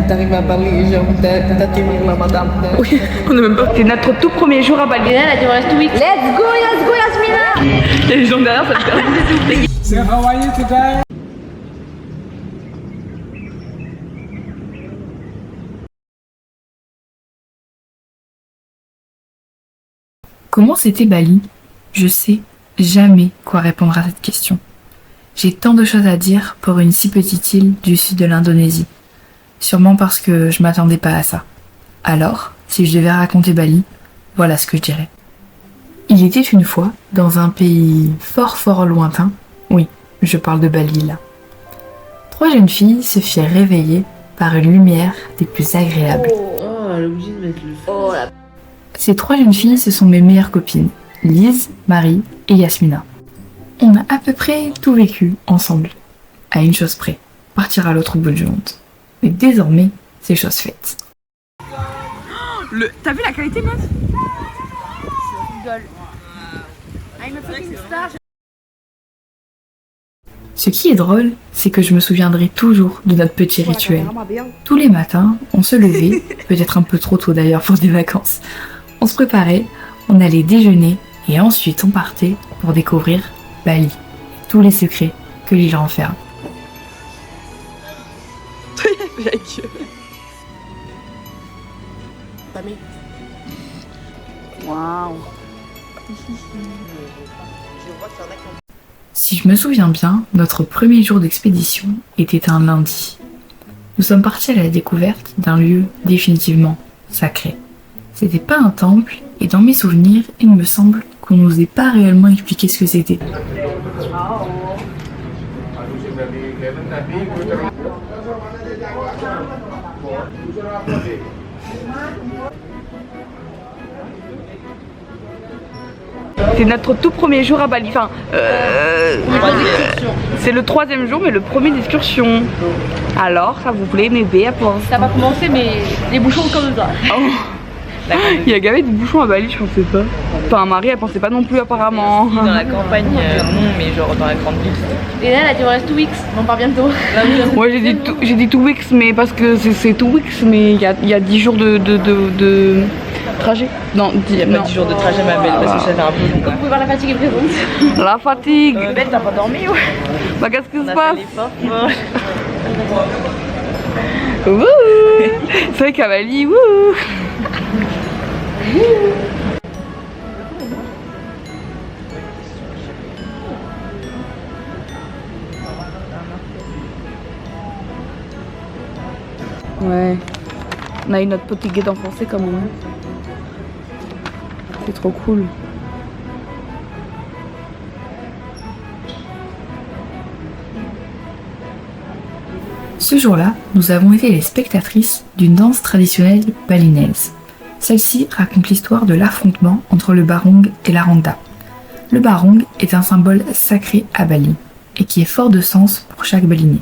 t'arrives à Bali, genre d'atterrir là, madame. Oui, on est même pas. C'est notre tout premier jour à Bali. Elle a dit, on reste 2 weeks. Let's go Yasmina. Il y a les gens derrière, ça me fait. So how are you today? Comment c'était Bali? Je sais jamais quoi répondre à cette question. J'ai tant de choses à dire pour une si petite île du sud de l'Indonésie. Sûrement parce que je m'attendais pas à ça. Alors, si je devais raconter Bali, voilà ce que je dirais. Il était une fois, dans un pays fort lointain, oui, je parle de Bali là. 3 jeunes filles se firent réveiller par une lumière des plus agréables. Oh, elle est obligée de mettre le feu. Oh la... Ces 3 jeunes filles, ce sont mes meilleures copines, Lise, Marie et Yasmina. On a à peu près tout vécu ensemble, à une chose près, partir à l'autre bout du monde. Mais désormais, c'est chose faite. T'as vu la qualité, meuf? I'm a fucking star. Ce qui est drôle, c'est que je me souviendrai toujours de notre petit rituel. Tous les matins, on se levait, peut-être un peu trop tôt d'ailleurs pour des vacances. On se préparait, on allait déjeuner et ensuite on partait pour découvrir Bali. Tous les secrets que l'île renferme. La gueule. Waouh. Si je me souviens bien, notre premier jour d'expédition était un lundi. Nous sommes partis à la découverte d'un lieu définitivement sacré. C'était pas un temple, et dans mes souvenirs, il me semble qu'on nous ait pas réellement expliqué ce que c'était. C'est notre tout premier jour à Bali. Enfin, c'est le 3e jour, mais le premier d'excursion. Alors, ça vous plaît, mes bébés? Ça va commencer, mais les bouchons comme ça. Oh. Il y a gavé des bouchons à Bali, je pensais pas. Enfin, Marie, elle pensait pas non plus, apparemment. Dans la campagne, non, mais genre dans la grande ville. Et là, elle a dit, on reste 2 weeks. On part bientôt. Ouais, j'ai dit 2 weeks, mais parce que c'est 2 weeks, mais il y a 10 jours de trajet. Non, 10 jours de trajet, ma belle, parce que ça fait un peu long. Vous pouvez voir la fatigue est présente. La fatigue. Belle, t'as pas dormi, ouais? Bah, qu'est-ce qui On se a passe? fait l'effort. Wouh. C'est vrai qu'à Bali, wouh. Ouais, on a eu notre petit guide en français quand même. C'est trop cool. Ce jour-là, nous avons été les spectatrices d'une danse traditionnelle balinaise. Celle-ci raconte l'histoire de l'affrontement entre le barong et la rangda. Le barong est un symbole sacré à Bali et qui est fort de sens pour chaque balinais.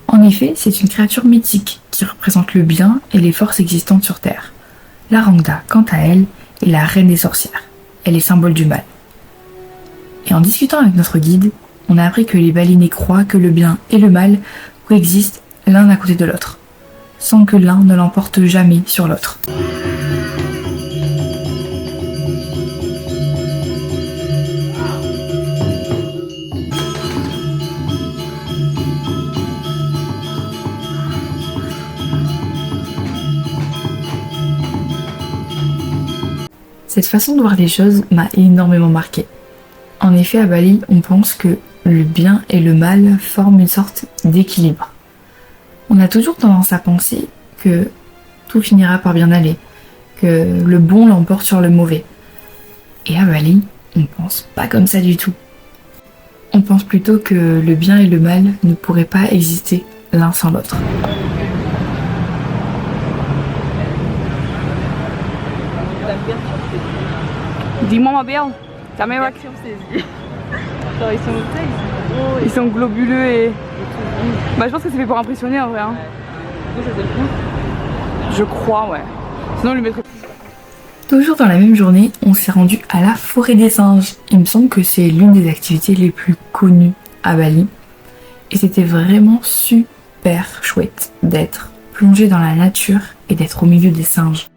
En effet, c'est une créature mythique qui représente le bien et les forces existantes sur Terre. La rangda, quant à elle, est la reine des sorcières. Elle est symbole du mal. Et en discutant avec notre guide, on a appris que les balinais croient que le bien et le mal coexistent l'un à côté de l'autre, sans que l'un ne l'emporte jamais sur l'autre. Cette façon de voir les choses m'a énormément marquée. En effet, à Bali, on pense que le bien et le mal forment une sorte d'équilibre. On a toujours tendance à penser que tout finira par bien aller, que le bon l'emporte sur le mauvais. Et à Bali, on pense pas comme ça du tout. On pense plutôt que le bien et le mal ne pourraient pas exister l'un sans l'autre. Dis-moi ma belle, ta réaction c'est... Ils sont globuleux et... Bah je pense que c'est fait pour impressionner en vrai. Hein. Je crois, ouais. Sinon on lui mettrait... Toujours dans la même journée, on s'est rendu à la forêt des singes. Il me semble que c'est l'une des activités les plus connues à Bali. Et c'était vraiment super chouette d'être plonger dans la nature et d'être au milieu des singes.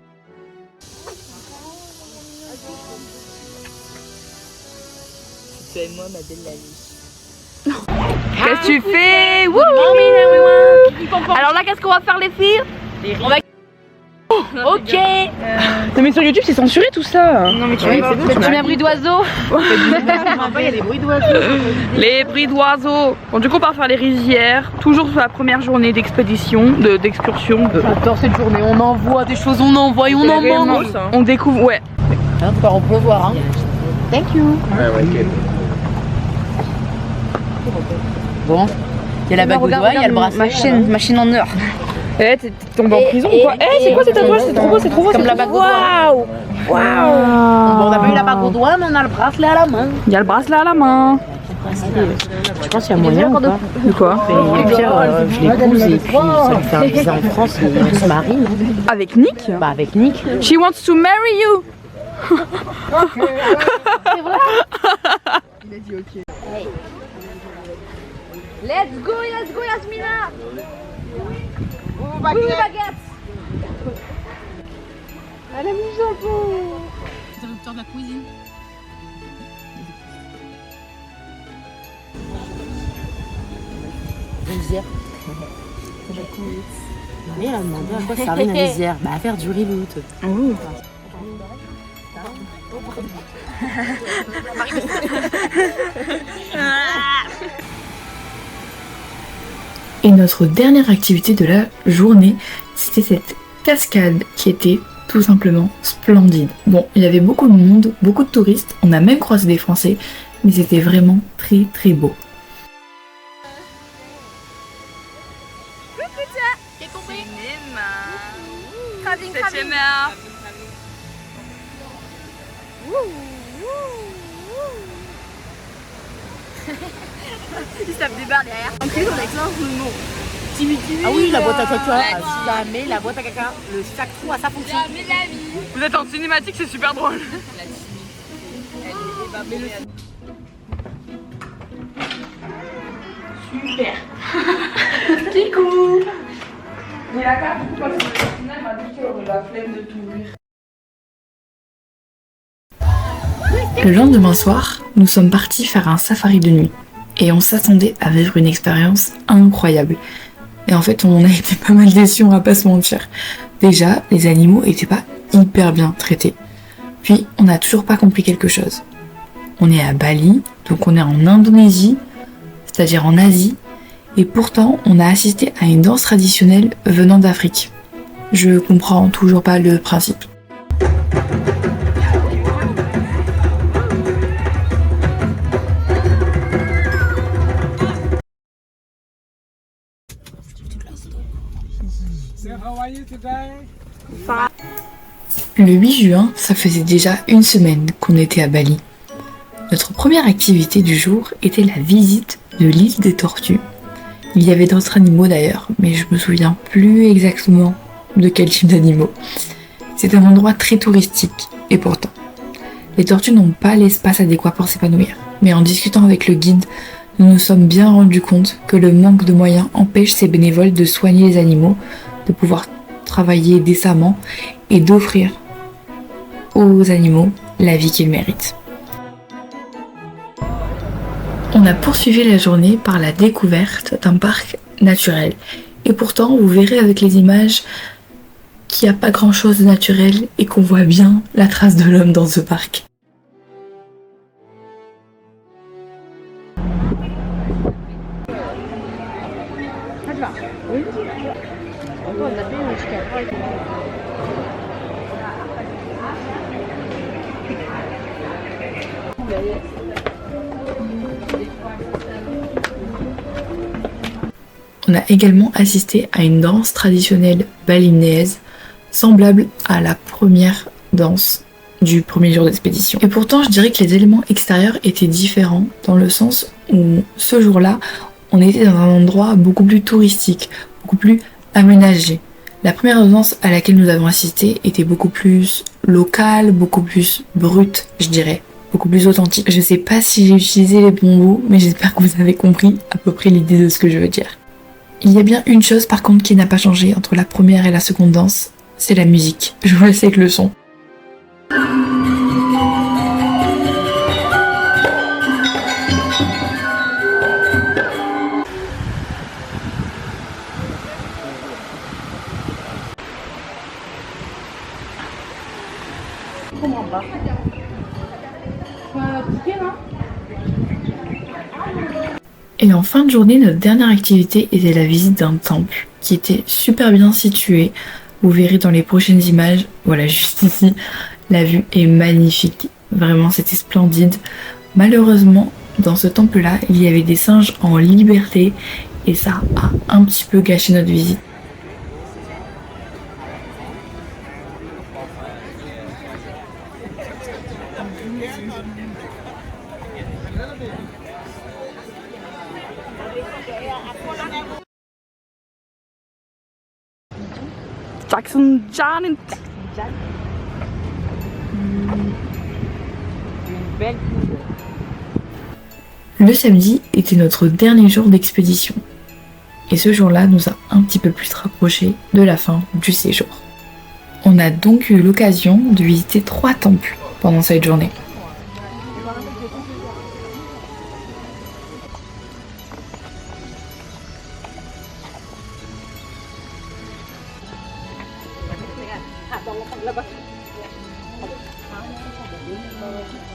Fais-moi ma belle la vie. Qu'est-ce que tu fais? Wouh! Alors là, qu'est-ce qu'on va faire les filles? On va... Ok. Non mais sur YouTube c'est censuré tout ça. Non mais tu mets un bruit d'oiseau. Il y a des bruits d'oiseaux. Les bruits d'oiseaux. Bon, du coup, on va faire les rizières. Toujours sur la première journée d'expédition, d'excursion. J'adore cette journée, on envoie des choses, on envoie et on en mange. On découvre, ouais. On peut voir. Thank you. Bon, il y a la bague au doigt, il y a le bracelet. Machine en or. Eh, t'es tombé en prison ou quoi? Eh, c'est quoi cette tatouage? C'est trop beau, c'est trop beau. Comme la bague au doigt. Waouh! Waouh! Bon, on n'a pas eu la bague au doigt, mais on a le bracelet à la main. Il y a le bracelet à la main. Je pense qu'il y a moyen ou pas. De quoi? Et Pierre, je l'épouse et puis ça lui fait un visa en France et on se marie. Non Avec Nick? Bah avec Nick. She wants to marry you. C'est vrai? Il a dit ok. Hey. Let's go Yasmina. Oui, baguette. Elle a mis le jambon. Interrupteur de la cuisine. Rizière. Mais elle a demandé à quoi servir une rizière. Bah à faire du reboot. Et notre dernière activité de la journée, c'était cette cascade qui était tout simplement splendide. Bon, il y avait beaucoup de monde, beaucoup de touristes, on a même croisé des Français, mais c'était vraiment très très beau. Il se tape des barres derrière. Ah oui, la boîte à caca. Jamais la boîte à caca. Chaque trou a sa fonction. Vous êtes en cinématique, c'est super drôle. Super. Kikou. Mais la carte, du coup, parce que le final m'a dit qu'elle aurait la flemme de tout lire. Le lendemain soir, nous sommes partis faire un safari de nuit. Et on s'attendait à vivre une expérience incroyable. Et en fait, on a été pas mal déçus, on va pas se mentir. Déjà, les animaux étaient pas hyper bien traités. Puis, on n'a toujours pas compris quelque chose. On est à Bali, donc on est en Indonésie, c'est-à-dire en Asie, et pourtant, on a assisté à une danse traditionnelle venant d'Afrique. Je comprends toujours pas le principe. Le 8 juin, ça faisait déjà une semaine qu'on était à Bali. Notre première activité du jour était la visite de l'île des tortues. Il y avait d'autres animaux d'ailleurs, mais je me souviens plus exactement de quel type d'animaux. C'est un endroit très touristique, et pourtant, les tortues n'ont pas l'espace adéquat pour s'épanouir. Mais en discutant avec le guide, nous nous sommes bien rendus compte que le manque de moyens empêche ces bénévoles de soigner les animaux, de pouvoir travailler décemment et d'offrir aux animaux la vie qu'ils méritent. On a poursuivi la journée par la découverte d'un parc naturel. Et pourtant, vous verrez avec les images qu'il n'y a pas grand chose de naturel et qu'on voit bien la trace de l'homme dans ce parc. On a également assisté à une danse traditionnelle balinaise, semblable à la première danse du premier jour d'expédition. Et pourtant, je dirais que les éléments extérieurs étaient différents, dans le sens où ce jour-là, on était dans un endroit beaucoup plus touristique, beaucoup plus aménagé. La première danse à laquelle nous avons assisté était beaucoup plus locale, beaucoup plus brute, je dirais, beaucoup plus authentique. Je sais pas si j'ai utilisé les bons mots, mais j'espère que vous avez compris à peu près l'idée de ce que je veux dire. Il y a bien une chose par contre qui n'a pas changé entre la première et la seconde danse, c'est la musique. Je vous laisse avec le son. Et en fin de journée, notre dernière activité était la visite d'un temple qui était super bien situé. Vous verrez dans les prochaines images, voilà juste ici, la vue est magnifique. Vraiment, c'était splendide. Malheureusement, dans ce temple-là, il y avait des singes en liberté et ça a un petit peu gâché notre visite. Jackson Janet. Le samedi était notre dernier jour d'expédition. Et ce jour-là nous a un petit peu plus rapprochés de la fin du séjour. On a donc eu l'occasion de visiter 3 temples pendant cette journée.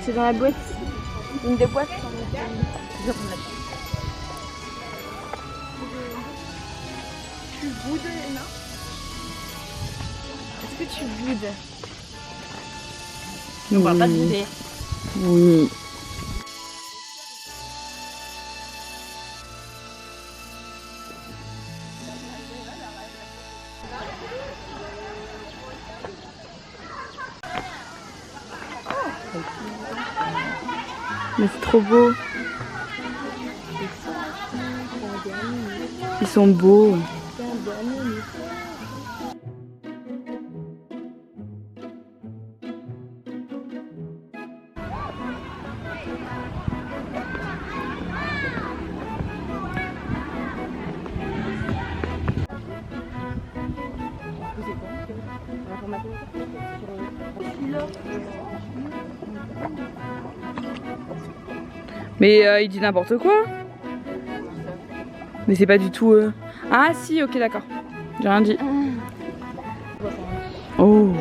C'est dans la boîte. Une des boîtes. Tu boudes, Léna? Est-ce que tu boudes? On parle pas de bouder. Oui. Mais c'est trop beau. Ils sont beaux. Mais il dit n'importe quoi. Mais c'est pas du tout... Ah si, ok, d'accord. J'ai rien dit. Oh.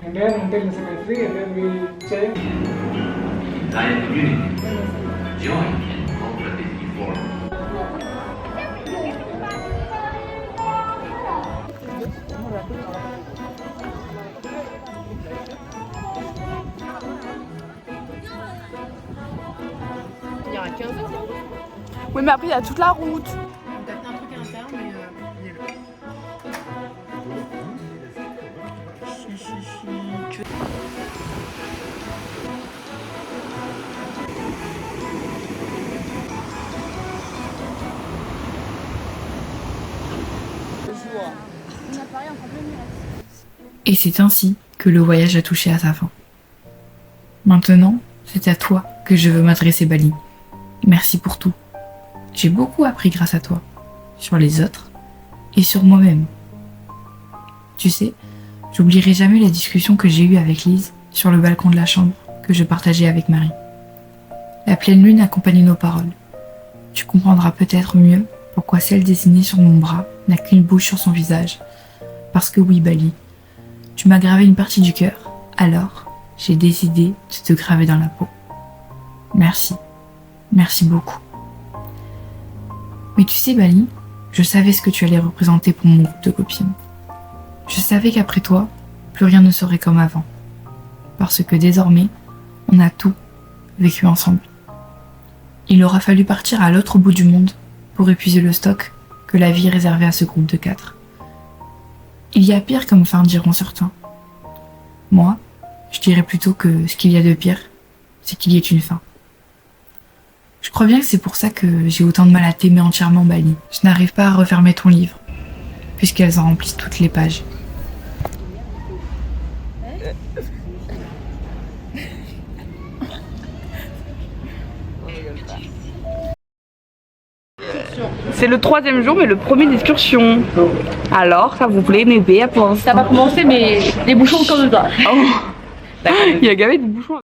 And then until the cemetery, and then we change. Entire community join in cooperative reform. Il y aura 15 heures. Oui, mais après, il y a toute la route. On t'a fait un truc à l'intérieur, mais il est là. Et c'est ainsi que le voyage a touché à sa fin. Maintenant, c'est à toi que je veux m'adresser, Bali. Merci pour tout. J'ai beaucoup appris grâce à toi, sur les autres et sur moi-même. Tu sais, j'oublierai jamais la discussion que j'ai eue avec Lise sur le balcon de la chambre que je partageais avec Marie. La pleine lune accompagnait nos paroles. Tu comprendras peut-être mieux pourquoi celle dessinée sur mon bras n'a qu'une bouche sur son visage. Parce que oui, Bali, tu m'as gravé une partie du cœur, alors j'ai décidé de te graver dans la peau. Merci. Merci beaucoup. Mais tu sais, Bali, je savais ce que tu allais représenter pour mon groupe de copines. Je savais qu'après toi, plus rien ne serait comme avant. Parce que désormais, on a tout vécu ensemble. Il aura fallu partir à l'autre bout du monde pour épuiser le stock que la vie réservait à ce groupe de 4. Il y a pire comme fin, diront certains. Moi, je dirais plutôt que ce qu'il y a de pire, c'est qu'il y ait une fin. Je crois bien que c'est pour ça que j'ai autant de mal à t'aimer entièrement, Bali. Je n'arrive pas à refermer ton livre, puisqu'elles en remplissent toutes les pages. C'est le 3e jour, mais le premier d'excursion. Alors, ça vous plaît, mes bébés, pour l'instant? Ça va commencer, mais les bouchons comme ça. Oh. Il y a gavé de bouchons.